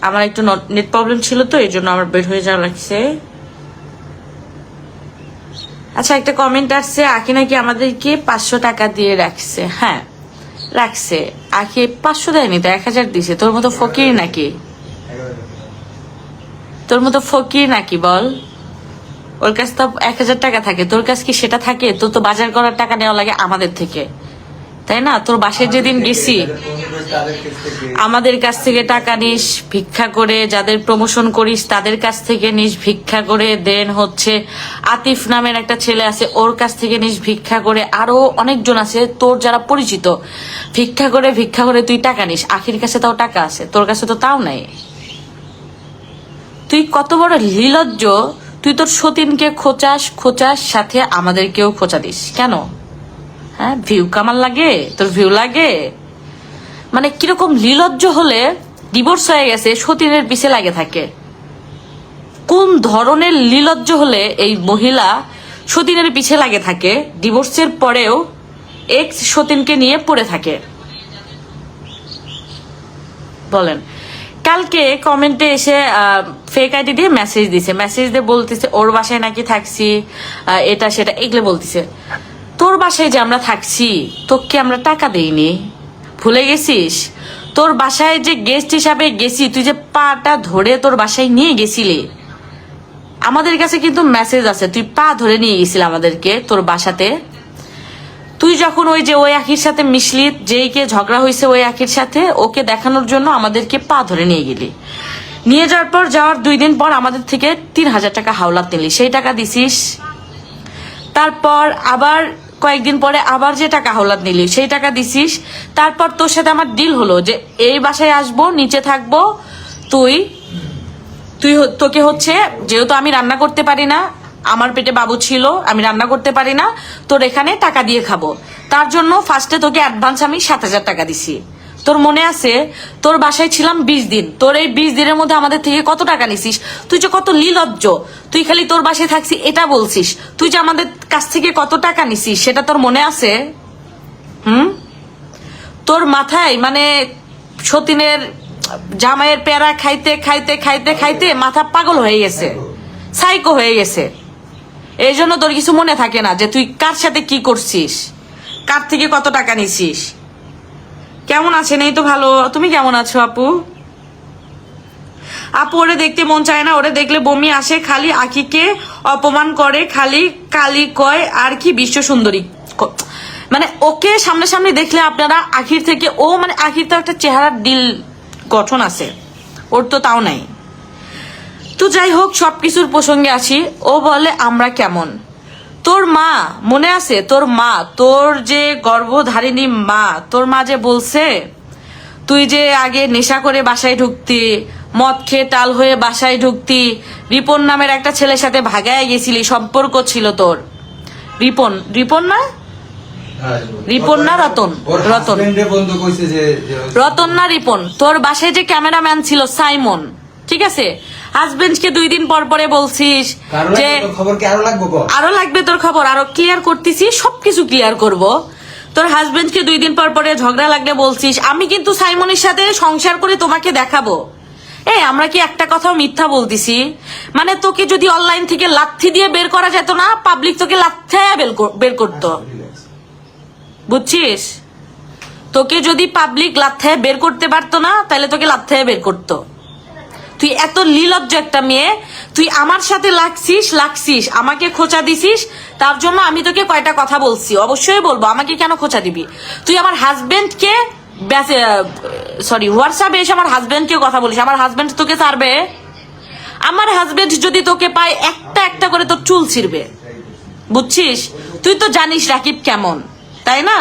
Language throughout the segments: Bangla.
আমার একটু নেট প্রবলেম ছিল তো এই জন্য আমার বের হয়ে যাওয়া লাগছে। আচ্ছা, একটা কমেন্ট আসছে, আখি নাকি আমাদেরকে 500 টাকা দিয়ে রাখছে। হ্যাঁ রাখছে, আখি 500 দেয়নি তো, 1000 দিছে। তোর মতো ফকির নাকি? তোর মতো ফকির নাকি বল? ওর কাছে তো 1000 টাকা থাকে, তোর কাছে কি সেটা থাকে? তোর তো বাজার করার টাকা নেওয়া লাগে আমাদের থেকে, তাই না? তোর বাসায় যেদিন গেছি আমাদের কাছ থেকে টাকা নিস ভিক্ষা করে, যাদের প্রমোশন করিস তাদের কাছ থেকে নিস ভিক্ষা করে, দেন হচ্ছে আতিফ নামের একটা ছেলে আছে ওর কাছ থেকে নিস ভিক্ষা করে, আরো অনেকজন আছে তোর যারা পরিচিত, ভিক্ষা করে তুই টাকা নিস। আখির কাছে তাও টাকা আছে, তোর কাছে তো তাও নাই। তুই কত বড় নির্লজ্জ! তুই তোর সতীনকে খোঁচাস সাথে আমাদেরকেও খোঁচা দিস কেন? হ্যাঁ, ভিউ কামাল লাগে তোর? ভিউ লাগে? মানে কিরকম নির্লজ্জ হলে ডিভোর্স হয়ে গেছে সতীনের পিছে লাগে থাকে? কোন ধরনের নির্লজ্জ হলে এই মহিলা সতীনের পিছে লাগে থাকে, ডিভোর্সের পরেও এক্স সতীনকে নিয়ে পড়ে থাকে? বলেন। কালকে কমেন্টে এসে ফেক আইডি দিয়ে মেসেজ দিয়ে বলতেছে ওর বাসায় নাকি থাকছি, এটা সেটা এগুলো বলতেছে। তোর বাসায় যে আমরা থাকছি তোকে আমরা টাকা দেইনি, ভুলে গেছিস? তোর বাসায় যে গেস্ট হিসাবে গেছি, তুই যে পাটা ধরে তোর বাসায় নিয়ে গেছিলি, আমাদের কাছে কিন্তু মেসেজ আছে তুই পা ধরে নিয়ে গেছিলি আমাদেরকে তোর বাসাতে। তুই যখন ওই যে ওই আখির সাথে মিশলি, যেইকে ঝগড়া হয়েছে ওই আখির সাথে, ওকে দেখানোর জন্য আমাদেরকে পা ধরে নিয়ে গেলি। নিয়ে যাওয়ার পর যাওয়ার 2 দিন পর আমাদের থেকে 3000 টাকা হাওলাত নিলি, সেই টাকা দিছিস। তারপর আবার কয়েকদিন পরে আবার যে টাকা হাওলাত নিলি সেই টাকা দিছিস। তারপর তোর সাথে আমার ডিল হলো যে এই বাসায় আসবো, নিচে থাকবো, তুই তোকে হচ্ছে, যেহেতু আমি রান্না করতে পারি না, আমার পেটে বাবু ছিল, আমি রান্না করতে পারি না, তোর এখানে টাকা দিয়ে খাবো, তার জন্য ফার্স্টে তোকে অ্যাডভান্স আমি 7000 টাকা দিছি। তোর মনে আছে? তোর বাসায় ছিলাম 20 দিন, তোর এই 20 দিনের মধ্যে আমাদের থেকে কত টাকা নিছিস? তুই যে কত নির্লজ্জ! তুই খালি তোর বাসায় থাকছি এটা বলছিস, তুই যে আমাদের কাছ থেকে কত টাকা নিছিস সেটা তোর মনে আছে? তোর মাথায় মানে সতীনের জামাইয়ের পেয়ারা খাইতে খাইতে খাইতে খাইতে মাথা পাগল হয়ে গেছে, সাইকো হয়ে গেছে। এই জন্য তোর কিছু মনে থাকে না যে তুই কার সাথে কি করছিস, কার থেকে কত টাকা নিছিস। কেমন আছেন? এই তো ভালো। তুমি কেমন আছো আপু? আপু ওরে দেখতে মন চায় না, ওরে দেখলে বমি আসে, খালি আখিকে অপমান করে, খালি কালি কয় আর কি বিশ্ব সুন্দরী। মানে ওকে সামনে দেখলে আপনারা আখির থেকে, ও মানে আখির তো একটা চেহারার দিল গঠন আছে, ওর তো তাও নাই। তো যাই হোক, সবকিছুর প্রসঙ্গে আসি। ও বলে আমরা কেমন? তোর মা মনে আছে? তোর মা, তোর যে গর্ভধারিণী মা, তোর মা যে বলছে তুই যে আগে নেশা করে বাসায় ঢুকতি, মদ খেয়ে টাল হয়ে বাসায় ঢুকতি, রিপন নামের একটা ছেলের সাথে ভাগায় গেছিলি, সম্পর্ক ছিল তোর। রিপন না রতন, রতন না রিপন। তোর বাসায় যে ক্যামেরাম্যান ছিল সাইমন, ঠিক আছে? হাজবেন্ডকে 2 দিন পর পরে বলছিস যে আরো লাগবে তোর খবর, আরো ক্লিয়ার করতেছি, সবকিছু ক্লিয়ার করব। তোর হাজবেন্ডকে 2 দিন পর পরে ঝগড়া লাগলে বলছিস আমি কিন্তু সাইমনের সাথে সংসার করে তোমাকে দেখাবো। আমরা কি একটা কথাও মিথ্যা বলতেছি? মানে তোকে যদি অনলাইন থেকে লাথি দিয়ে বের করা যেত না, পাবলিক তোকে লাথিয়া বের করতো, বুঝছিস? তোকে যদি পাবলিক লাথিয়া বের করতে পারতো না, তাহলে তোকে লাথিয়া বের করতো। তুই এত নির্লজ্জ একটা মেয়ে, তুই আমার সাথে লাগছিস, আমাকে খোঁচা দিছিস, তার জন্য আমি তোকে কয়টা কথা বলছি, অবশ্যই বলবো। আমাকে কেন খোঁচা দিবি? তুই আমার হাজবেন্ডকে হোয়াটসঅ্যাপে এসে আমার হাজবেন্ডকে কথা বলিস, আমার হাজবেন্ড তোকে ছাড়বে? আমার হাজবেন্ড যদি তোকে পায় একটা করে তোর চুল ছিঁড়বে, বুঝছিস? তুই তো জানিস রাকিব কেমন, তাই না?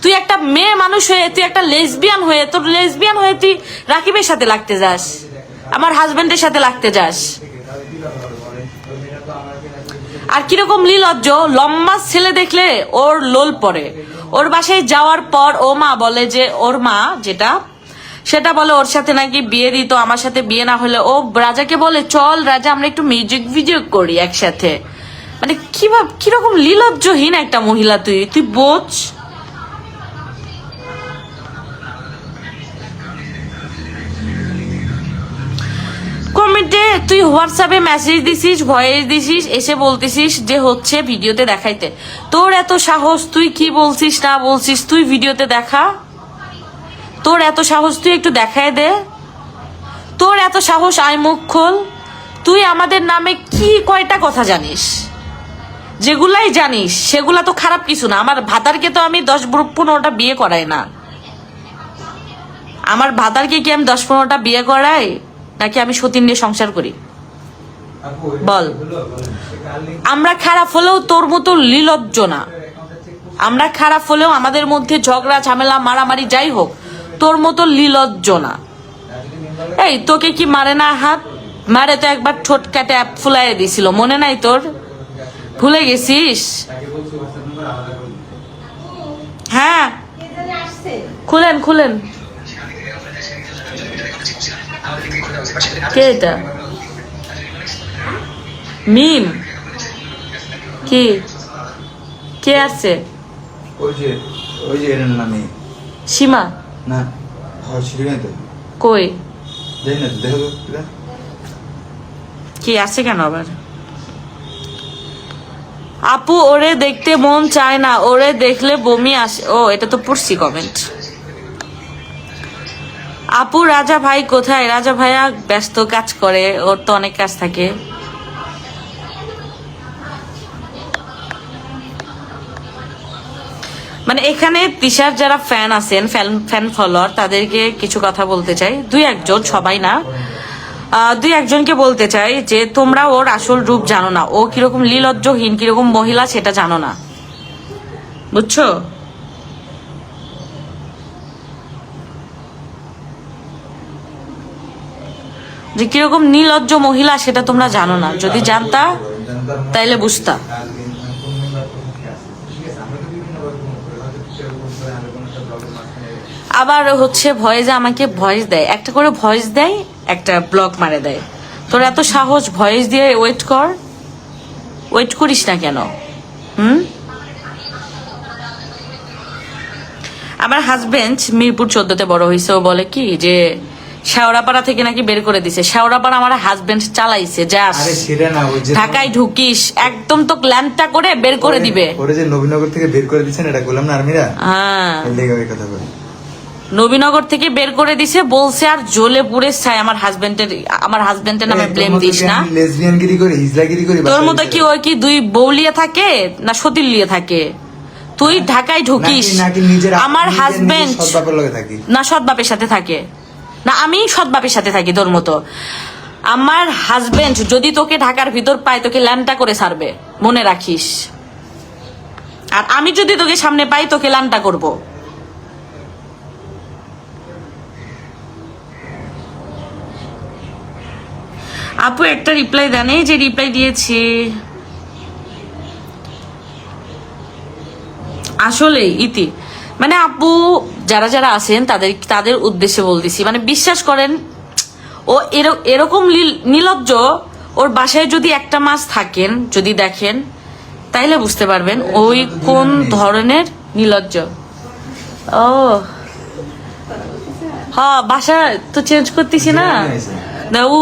তুই একটা মেয়ে মানুষ হয়ে, তুই একটা লেসবিয়ান হয়ে, তোর লেসবিয়ান হয়ে তুই রাকিবের সাথে লাগতে যাস, আমার হাজবেন্ডের সাথে লাগতে যাস। আর কিরকম নির্লজ্জ! লম্বা ছেলে দেখলে ওর লোল পড়ে। ওর বাসায় যাওয়ার পর ও মা বলে যে, ওর মা যেটা সেটা বলে ওর সাথে নাকি বিয়ে দিত, আমার সাথে বিয়ে না হলে ও রাজাকে বলে চল রাজা আমরা একটু মিউজিক ভিডিও করি একসাথে। মানে কিরকম নির্লজ্জহীন একটা মহিলা তুই বোঝ। তুই হোয়াটসঅ্যাপে মেসেজ দিছিস, ভয়েস দিছিস, এসে বলতেছিস যে হচ্ছে ভিডিওতে দেখাইতে। তোর এত সাহস, তুই কি বলছিস না বলছিস তুই ভিডিওতে দেখা। তোর এত সাহস, তুই একটু দেখায় দে। তোর এত সাহস, আই মুখ খোল। তুই আমাদের নামে কি কয়টা কথা জানিস? যেগুলাই জানিস সেগুলা তো খারাপ কিছু না। আমার ভাতারকে তো আমি 10-15টা বিয়ে করাই না। আমার ভাতারকে কি আমি 10-15টা বিয়ে করাই, নাকি আমি সতীন নিয়ে সংসার করি? বল। আমরা খারাপ হলেও তোর মতো নির্লজ্জ না। আমরা খারাপ হলেও আমাদের মধ্যে ঝগড়া ঝামেলা মারামারি যাই হোক, তোর মতো নির্লজ্জ না। এই তোকে কি মারে না হাত? মারে তো একবার ঠোঁট কাটে ফুলাই দিছিল, মনে নাই তোর? ভুলে গেছিস? হ্যাঁ, খুলেন খুলেন। কে এটা? মিম? কি কে আসছে? ওই যে এর নামে সীমা না, হয় তো কই? জানি না, দেখো তো কি আসছে কেন আবার? আপু ওরে দেখতে মন চায় না, ওরে দেখলে বমি আসে। ও, এটা তো পড়ছি কমেন্ট। আপু রাজা ভাই কোথায়? রাজা ভাইয়া ব্যস্ত, কাজ করে, ওর তো অনেক কাজ থাকে। মানে এখানে তিশার যারা ফ্যান আছেন, ফ্যান ফলোয়ার, তাদেরকে কিছু কথা বলতে চাই। 2-1 জন, সবাই না, 2-1 জনকে বলতে চাই যে তোমরা ওর আসল রূপ জানো না। ও কিরকম নির্লজ্জহীন, কিরকম মহিলা সেটা জানো না, বুঝছো? যে কিরকম নির্লজ্জ মহিলা সেটা তোমরা জানো না। যদি জানতা তাইলে বুঝতা। আবার হচ্ছে ভয়েসে আমাকে ভয়েস দেয়, একটা করে ভয়েস দেয়, একটা ব্লক মারে দেয়। তোর এত সাহস, ভয়েস দিয়ে ওয়েট কর। ওয়েট করিস না কেন? আমার হাজবেন্ড মিরপুর 14-তে বড় হয়েছে। ও বলে কি যে শেওড়াপাড়া থেকে নাকি বের করে দিছে। শেওড়াপাড়া আমার হাজবেন্ড চালাইছে। যাস ঢাকায় ঢুকিস, একদম তো ল্যান্ডটা করে বের করে দিবে। ওরে যে নবীনগর থেকে বের করে দিছেন, এটা গোলাম না আর্মিরা? হ্যাঁ, এই কথা বলে নবীনগর থেকে বের করে দিছে বলছে। আর জ্বলে পুড়ে চাই আমার হাজবেন্ডের নামে ব্লেম দিস না। লেসবিয়ানগিরি করে, হিজলাগিরি করে। তোর মতো কি ওই কি 2 বউ লিয়ে থাকে না সতীর লিয়ে থাকে? তুই ঢাকায় ঢুকিস, আমার হাজবেন্ড না সৎ বাপের সাথে থাকে না, আমি সৎ বাপের সাথে থাকি তোর মতো। আমার হাজবেন্ড যদি তোকে ঢাকার ভিতর পায়, তোকে ল্যান্ডটা করে ছাড়বে, মনে রাখিস। আর আমি যদি তোকে সামনে পাই, তোকে ল্যান্ডটা করব। আপু একটা রিপ্লাই দেন, এই যে রিপ্লাই দিয়েছি। আসলে ইতি মানে আপু যারা যারা আছেন তাদের উদ্দেশ্যে বলতেছি, মানে বিশ্বাস করেন ও এরকম নির্লজ্জ। ওর বাসায় যদি একটা মাস থাকেন, যদি দেখেন, তাইলে বুঝতে পারবেন ওই কোন ধরনের নির্লজ্জ। ও হ্যাঁ, বাসা তো চেঞ্জ করতেছি না, ও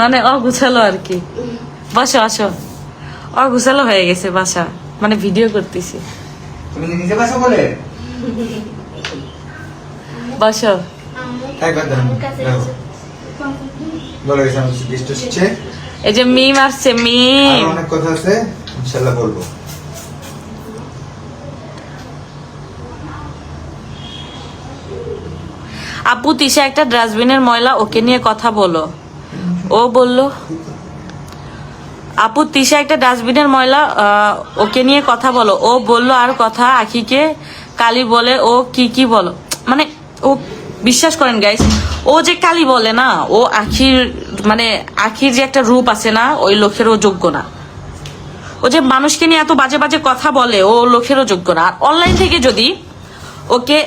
মানে অগুছালো আর কি। বসো আসো, অগুছালো হয়ে গেছে বাসা, মানে ভিডিও করতেছি। তুমি নিজে বাসা বলে বসো। বলো হচ্ছে, এই যে মিম আসছে, মিম অনেক কথা আছে, ইনশাআল্লাহ বলবো। আপু তিশা একটা ডাস্টবিনের ময়লা, ওকে নিয়ে কথা বলো। ও বললো আপু তিশা একটা ডাস্টবিনের ময়লা, ওকে নিয়ে কথা বলো। ও বললো আর কথা, আখিকে কালি বলে। ও কি বলো, মানে ও বিশ্বাস করেন গাইস, ও যে কালি বলে না, ও আখির যে একটা রূপ আছে না, ওই লোকেরও যোগ্য না। ও যে মানুষকে নিয়ে এত বাজে বাজে কথা বলে, ও লোকেরও যোগ্য না। আর অনলাইন থেকে যদি ওকে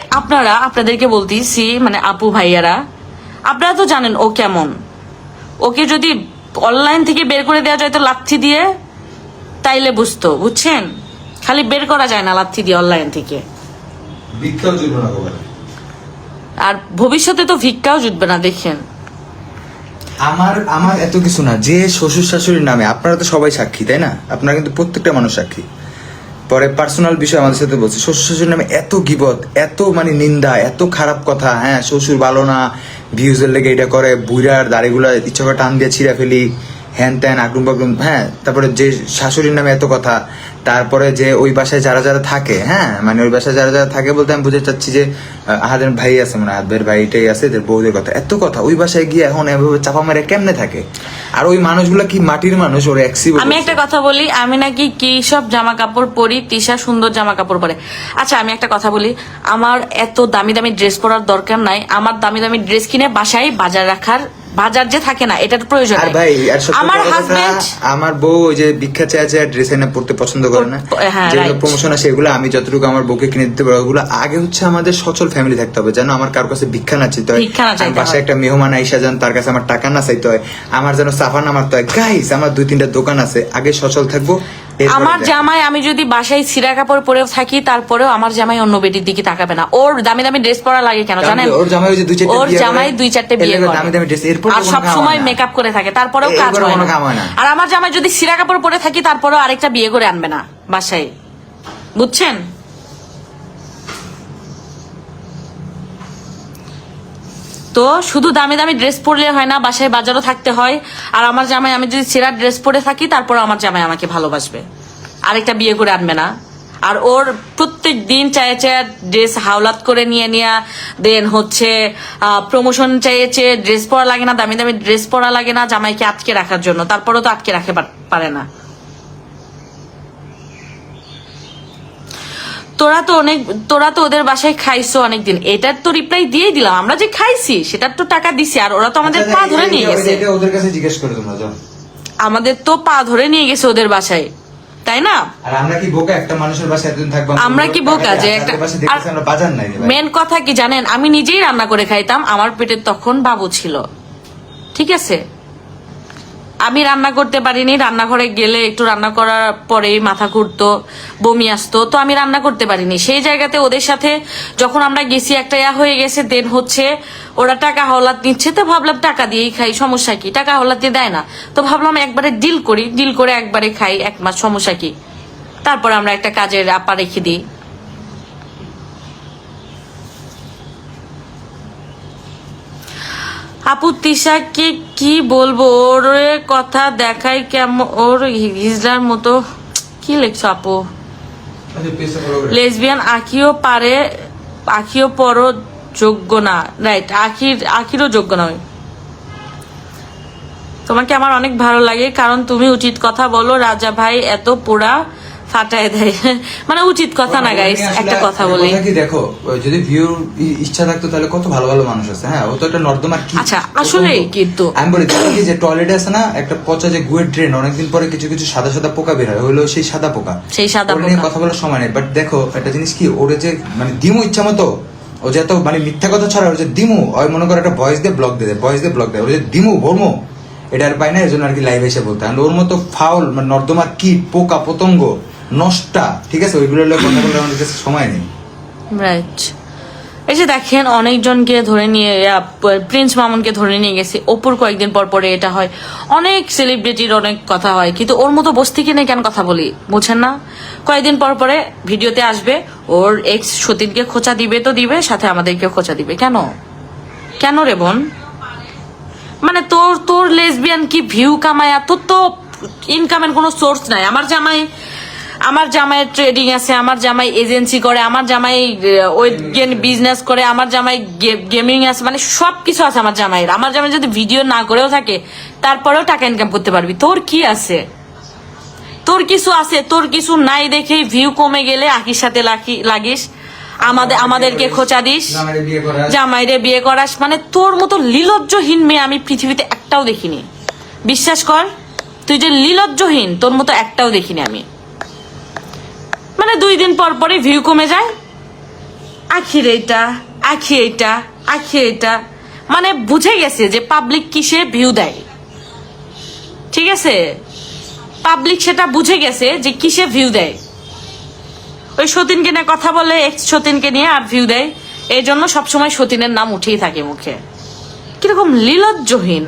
আপনাদেরকে বলতেছি, মানে আপু ভাইয়ারা, আপনারা তো জানেন ও কেমন। ওকে যদি অনলাইন থেকে বের করে দেওয়া যায় তো লাথি দিয়ে, তাইলে বুঝতো, বুঝছেন? খালি বের করা যায় না লাথি দিয়ে অনলাইন থেকে। আর ভবিষ্যতে তো ভিক্ষাও জুটবে না, দেখেন। আমার এত কিছু না, যে শ্বশুর শাশুড়ির নামে আপনারা তো সবাই সাক্ষী, তাই না? আপনারা কিন্তু প্রত্যেকটা মানুষ সাক্ষী। পরে পার্সোনাল বিষয় আমাদের সাথে বলছে, শ্বশুর শাশুড়ির নামে এত গিবত, এত মানে নিন্দা, এত খারাপ কথা। হ্যাঁ, শ্বশুর ভালো না, ভিউজের লেগে এটা করে, বুইড়ার দাড়িগুলা ইচ্ছা করে টান দিয়ে ছিঁড়া ফেলি, হ্যান ত্যান আগ্রুম বাগ্রুম। হ্যাঁ, তারপরে যে শাশুড়ির নামে এত কথা, তারপরে যে ওই বাসায় যারা যারা থাকে, হ্যাঁ মানে ওই বাসায় যারা যারা থাকে বলতে আমি বুঝতে চাচ্ছি যে আহাদের ভাই আছে, মানে আহাদের ভাইটাই আছে, এদের বউদের কথা, এত কথা ওই বাসায় গিয়ে এখন এভাবে চাপা মেরে কেমনে থাকে? আর ওই মানুষগুলো কি মাটির মানুষ? ওরা আমি একটা কথা বলি, আমি নাকি কি সব জামা কাপড় পরি, তিশা সুন্দর জামা কাপড় পরে। আচ্ছা আমি একটা কথা বলি, আমার এত দামি দামি ড্রেস পরার দরকার নাই। আমার দামি দামি ড্রেস কিনে বাসায় বাজার রাখার, বাজার যে থাকে না এটার প্রয়োজন আর নাই। ভাই আর আমার হাজবেন্ড, আমার বউ ওই যে ভিক্ষা চেয়ে চেয়ে ড্রেস এনে পড়তে পছন্দ করে না, হ্যাঁ, যেগুলো right. প্রমোশন আছে এগুলো আমি যতটুকু আমার বউকে কিনে দিতে পারবো। ওগুলো আগে হচ্ছে আমাদের সচল ফ্যামিলি থাকতে হবে, যেন আমার কারোর কাছে ভিক্ষা না চাইতে হয়, ভিক্ষা না চাইতে আমার বাসায় হয়। একটা মেহমান আইসা যেন তার কাছে আমার টাকা না চাইতে হয়, আমার যেন সাফা না মারতে হয়। গাইস, আমার 2-3টা দোকান আছে, আগে সচল থাকবো। এরপরে আমার দেখো। জামাই, আমি যদি বাসায় ছিঁড়া কাপড় পরেও থাকি তারপরেও আমার জামাই অন্য বেটির দিকে তাকাবে না। ওর দামি দামি ড্রেস পরা লাগে কেন জানেন? ওর জামাই ওই যে 2-4টা ওর বিয়ে করে, জামাই 2-4টে বিয়ে এর করে, দামি দামি ড্রেস, এরপর আর সব সময় মেকআপ করে থাকে, তারপরেও কাজ এরপরে হয় কোনো কাম না। হয় না। আর আমার জামাই যদি ছিঁড়া কাপড় পরে থাকি তারপরেও আরেকটা বিয়ে করে আনবে না বাসায়, বুঝছেন? তো শুধু দামি দামি ড্রেস পরলে হয় না, বাসায় বাজারও থাকতে হয়। আর আমার জামাই, আমি যদি ছেঁড়া ড্রেস পরে থাকি তারপরে আমার জামাই আমাকে ভালোবাসবে, আরেকটা বিয়ে করে আনবে না। আর ওর প্রত্যেক দিন চায়ে চায়ে ড্রেস হাওলাত করে নিয়ে নিয়ে দেন হচ্ছে প্রমোশন চাইছে, ড্রেস পরা লাগে না, দামি দামি ড্রেস পরা লাগে না জামাইকে আটকে রাখার জন্য, তারপরেও তো আটকে রাখতে পারে না। তোরা তো ওদের বাসায় খাইছো অনেকদিন, এটার তো রিপ্লাই দিয়ে দিলাম, আমরা যে খাইছি সেটার তো টাকা দিছি। আর ওরা তো আমাদের পা ধরে নিয়ে গেছে, এটা ওদের কাছে জিজ্ঞেস করে তোমরা যাও। আমাদের তো পা ধরে নিয়ে গেছে ওদের বাসায়, তাই না? আর আমরা কি বোকা একটা মানুষের বাসায় এতদিন থাকবো? আমরা কি বোকা যে একটা, আমরা বাজার নাই রে ভাই। মেন কথা কি জানেন, আমি নিজেই রান্না করে খাইতাম, আমার পেটে তখন বাবু ছিল, ঠিক আছে? আমি রান্না করতে পারিনি, রান্নাঘরে গেলে একটু রান্না করার পরেই মাথা ঘুরতো, বমি আসতো, তো আমি রান্না করতে পারিনি। সেই জায়গাতে ওদের সাথে যখন আমরা গেছি একটা হয়ে গেছে, দেন হচ্ছে ওরা টাকা হাওলাত নিচ্ছে, তো ভাবলাম টাকা দিয়েই খাই, সমস্যা কি? টাকা হাওলাত দিয়ে দেয় না, তো ভাবলাম একবারে ডিল করি, ডিল করে একবারে খাই 1 মাস, সমস্যা কি? তারপর আমরা একটা কাজের আপা রেখে দিই। আপু তিশাকে কি বলবো, ওর কথা দেখাই কেমন, ওর হিজলার মতো। কি লিখছো আপু? লেসবিয়ান আখিও পরও যোগ্য না, রাইট? আখিরও যোগ্য নয়। তোমাকে আমার অনেক ভালো লাগে, কারণ তুমি উচিত কথা বলো, রাজা ভাই এত পোড়া ফাটায় দেয়। মানে উচিত কথা না গাইস, একটা কথা বলি, কি দেখো, যদি ভিউ ইচ্ছা থাকতো তাহলে কত ভালো ভালো মানুষ আছে। হ্যাঁ, ও তো একটা নর্দমার কি। আচ্ছা আসলে কিন্তু আমি বলি কি যে টয়লেটে আছে না একটা পচা যে গুয়ের ড্রেন, অনেকদিন পরে কিছু কিছু সাদা সাদা পোকা বের হয়, হলো সেই সাদা পোকা, সেই সাদা ওর নিয়ে পোকা। কথা বলার সময় নেই। বাট দেখো একটা জিনিস কি, ওরে যে মানে দিমু ইচ্ছা মতো, ও যে এত মানে মিথ্যা কথা ছড়া, ওর যে দিমু, ওই মনে করে একটা ভয়েস দিয়ে ব্লক দেয়, ভয়েস দিয়ে ব্লক দেয়, ওর যে দিমু ভরমো এটা আর পাই না, এর জন্য আর কি লাইভ এসে বলতে। আর ওর মতো ফাউল মানে নর্দমার কীট, পোকা পতঙ্গ, নষ্টা, ঠিক আছে, ওইগুলো কথা বলার আমাদের কাছে সময় নেই। রাইট। এই যে দেখেন অনেকজনকে ধরে নিয়ে, প্রিন্স মামুনকে ধরে নিয়ে গেছে, অপুর কয়েকদিন পর পরে এটা হয়, অনেক সেলিব্রিটির অনেক কথা হয়, কিন্তু ওর মতো বসতে কিনে কেন কথা বলি, বুঝছেন না? কয়েকদিন পর পরে ভিডিওতে আসবে, ওর এক্স সতীনকে খোঁচা দিবে তো দিবে, সাথে আমাদেরকে খোঁচা দিবে। কেন কেন রে বোন? মানে তোর লেসবিয়ান কি ভিউ কামায়া? তোর তো ইনকামের কোনো সোর্স নাই। আমার জামাই ট্রেডিং আছে, আমার জামাই এজেন্সি করে, আমার জামাই ওয়েট গেইন বিজনেস করে, আমার জামাই গেমিং আছে, মানে সবকিছু আছে আমার জামাইয়ের। আমার জামাই যদি ভিডিও না করেও থাকে তারপরেও টাকা ইনকাম করতে পারবি। তোর কি আছে? তোর কিছু আছে? তোর কিছু নাই দেখেই ভিউ কমে গেলে আকির সাথে লাগিস, আমাদেরকে খোঁচা দিস, জামাইরে বিয়ে করাস। মানে তোর মতো লীলজ্জহীন মেয়ে আমি পৃথিবীতে একটাও দেখিনি, বিশ্বাস কর। তুই যে লীলজ্জহীন, তোর মতো একটাও দেখিনি আমি। মানে 2 দিন পর পরে ভিউ কমে যায়, আখির এইটা, আখি এইটা, মানে বুঝে গেছে যে পাবলিক কিসে ভিউ দেয়, ঠিক আছে? পাবলিক সেটা বুঝে গেছে যে কিসে ভিউ দেয়। ওই সতীনকে নিয়ে কথা বলে, এক্স সতীনকে নিয়ে, আর ভিউ দেয়। এই জন্য সবসময় সতীনের নাম উঠেই থাকে মুখে। কিরকম লীলজ্জহীন,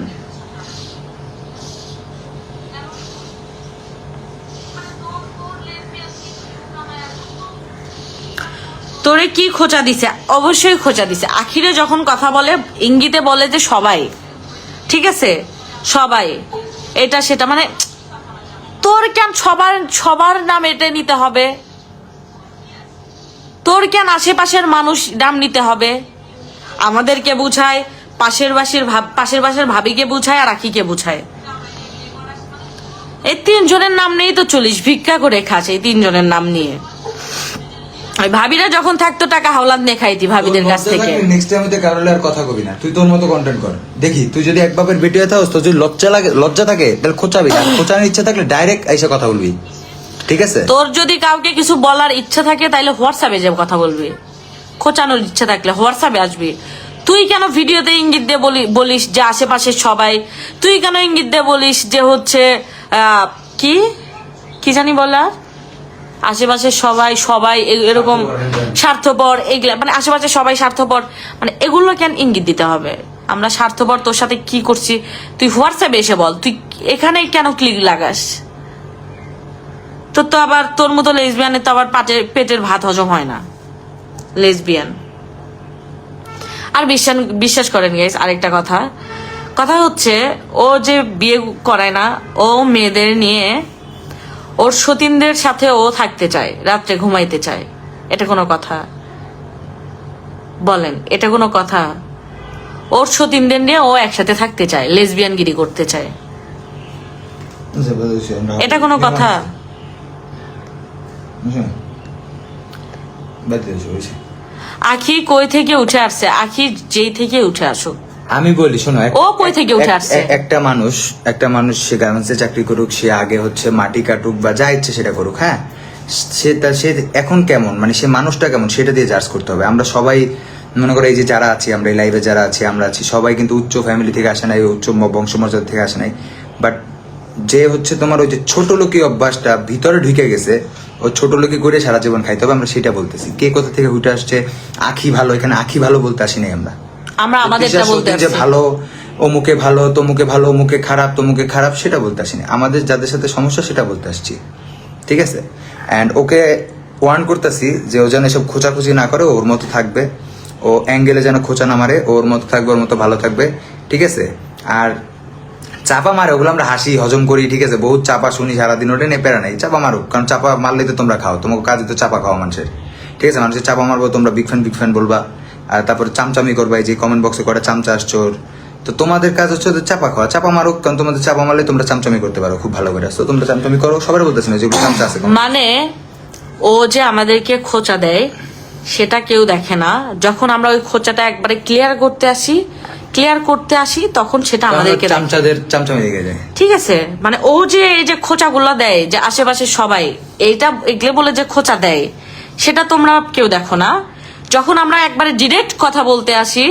তোরে কি খোঁচা দিছে? অবশ্যই খোঁচা দিছে। আখিরে যখন কথা বলে ইঙ্গিতে বলে যে সবাই, ঠিক আছে সবাই, এটা সেটা, মানে তোর কেন সবার নাম এটা নিতে হবে? তোর কেন আশেপাশের মানুষ নাম নিতে হবে? আমাদেরকে বুঝায়, পাশের বাসের ভাবিকে বুঝায়, আর আখিকে বুঝায়। এই তিনজনের নাম নিয়েই তো চলিস, ভিক্ষা করে খাস এই তিনজনের নাম নিয়ে। ওই ভাবিরা যখন থাকতো টাকা হাওলাত নিয়ে খাইতি ভাবিদের কাছ থেকে। নেক্সট টাইম তুই কারোর আর কথা কবি না, তুই তোর মতো কন্টেন্ট কর। দেখি তুই যদি এক বাপের বেটি হয়ে থাকস, তোর যদি লজ্জা থাকে তাহলে খোঁচাবি না, খোঁচানোর ইচ্ছা থাকলে ডাইরেক্ট এসে কথা বলবি, ঠিক আছে? তোর যদি কাউকে কিছু বলার ইচ্ছা থাকে তাহলে হোয়াটসঅ্যাপে যে কথা বলবি, খোঁচানোর ইচ্ছা থাকলে হোয়াটসঅ্যাপে আসবি। তুই কেন ভিডিওতে ইঙ্গিত দিয়ে বলিস যে আশেপাশে সবাই? তুই কেন ইঙ্গিত দিয়ে বলিস যে হচ্ছে কি জানি বলা, আশেপাশে সবাই এরকম স্বার্থপর, এগুলা মানে আশেপাশে সবাই স্বার্থপর, মানে এগুলো কেন ইঙ্গিত দিতে হবে? আমরা স্বার্থপর, তোর সাথে কি করছি তুই হোয়াটসঅ্যাপে এসে বল। তুই এখানে কেন ক্লিক লাগাস? তোর তো আবার তোর মতো লেসবিয়ানের তো আবার পেটের ভাত হজম হয় না, লেসবিয়ান। আর বিশ্বাস করেন গাইস, আরেকটা কথা হচ্ছে, ও যে বিয়ে করায় না, ও মেয়েদের নিয়ে ওর সতীনদের সাথে ও থাকতে চায়, রাত্রে ঘুমাইতে চায়। এটা কোনো কথা? বলেন, এটা কোনো কথা? ওর সতীনদের নিয়ে ও একসাথে থাকতে চায়, লেসবিয়ানগিরি করতে চায়, এটা কোনো কথা? আখি কই থেকে উঠে আসছে? আখি যেই থেকে উঠে আসুক, আমি বলি শোনো, ও কই থেকে উঠে আসছে? একটা মানুষ সে গার্মেন্টসে চাকরি করুক, সে আগে হচ্ছে মাটি কাটুক বা যা ইচ্ছে সেটা করুক, হ্যাঁ, সে এখন কেমন, মানে সে মানুষটা কেমন সেটা দিয়ে জাজ করতে হবে। আমরা সবাই মনে করো এই যে যারা আছি, আমরা এই লাইভে যারা আছি, আমরা আছি সবাই কিন্তু উচ্চ ফ্যামিলি থেকে আসে নাই, উচ্চ বংশমর্যাদা থেকে আসে নাই। বাট যে হচ্ছে তোমার ওই যে ছোট লোকি অভ্যাসটা ভিতরে ঢুকে গেছে, ও ছোট লোকি করে সারা জীবন খাইতে হবে, আমরা সেটা বলতেছি। কে কোথা থেকে উঠে আসছে? আখি ভালো, এখানে আখি ভালো বলতে আসি নাই আমরা আমাদেরটা বলতে যে ভালো, অমুকে ভালো, তমুকে ভালো, অমুকে খারাপ, তমুকে খারাপ, সেটা বলতে আসিনি। আমাদের যাদের সাথে সমস্যা সেটা বলতে আসছি, ঠিক আছে? অ্যান্ড ওকে ওয়ার্ন করতেছি যে ও যেন এসব খোঁচাখুচি না করে, ওর মতো থাকবে, ও অ্যাঙ্গেলে যেন খোঁচা না মারে, ওর মতো থাকবে, ওর মতো ভালো থাকবে, ঠিক আছে? আর চাপা মারে ওগুলো আমরা হাসি হজম করি, ঠিক আছে? বহুত চাপা শুনি সারাদিন, ওটা নিয়ে পেরা নেই, চাপা মারুক, কারণ চাপা মারলে তো তোমরা খাও, তোমাকে কাজে তো চাপা খাওয়া মানুষের, ঠিক আছে? মানুষের চাপা মারবো, তোমরা বিগ ফ্যান বলবা, আর তারপরে চামচামি করবা, এই যে কমেন্ট বক্সে করে চামচা আসছোর, তো তোমাদের কাজ হচ্ছে ওদের চাপা খাওয়া, চাপা মারুক, কারণ তোমাদের চাপা মারলে তোমরা চামচামি করতে পারো খুব ভালো করে। তো তোমরা চামচামি করো, সবার বলতেছি না যেগুলো চামচা আছে। মানে ও যে আমাদেরকে খোঁচা দেয় সেটা কেউ দেখে না, যখন আমরা ওই খোঁচাটা একবারে ক্লিয়ার করতে আসি তখন সেটা আমাদেরকে চামচাদের চামচামি লেগে যায়, ঠিক আছে? মানে ও যে এই যে খোঁচাগুলো দেয় যে আশেপাশে সবাই এগুলো বলে যে খোঁচা দেয়, সেটা তোমরা কেউ দেখো না। যখন আমরা একবারে ডিরেক্ট কথা বলতে আসি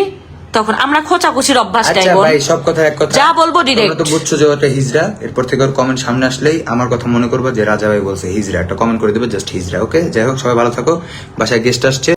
তখন আমরা খোঁচাখুচির অভ্যাসটাই আচ্ছা ভাই, সব কথা এক কথা, যা বলবো ডিরেক্ট। তো বুঝছো যে ওটা হিজড়া, এরপর থেকে ওর কমেন্ট সামনে আসলেই আমার কথা মনে করবো যে রাজা ভাই বলছে হিজড়া, একটা কমেন্ট করে দেবে জাস্ট হিজড়া, ওকে? যাই হোক, সবাই ভালো থাকো, বাসায় গেস্ট আসছে।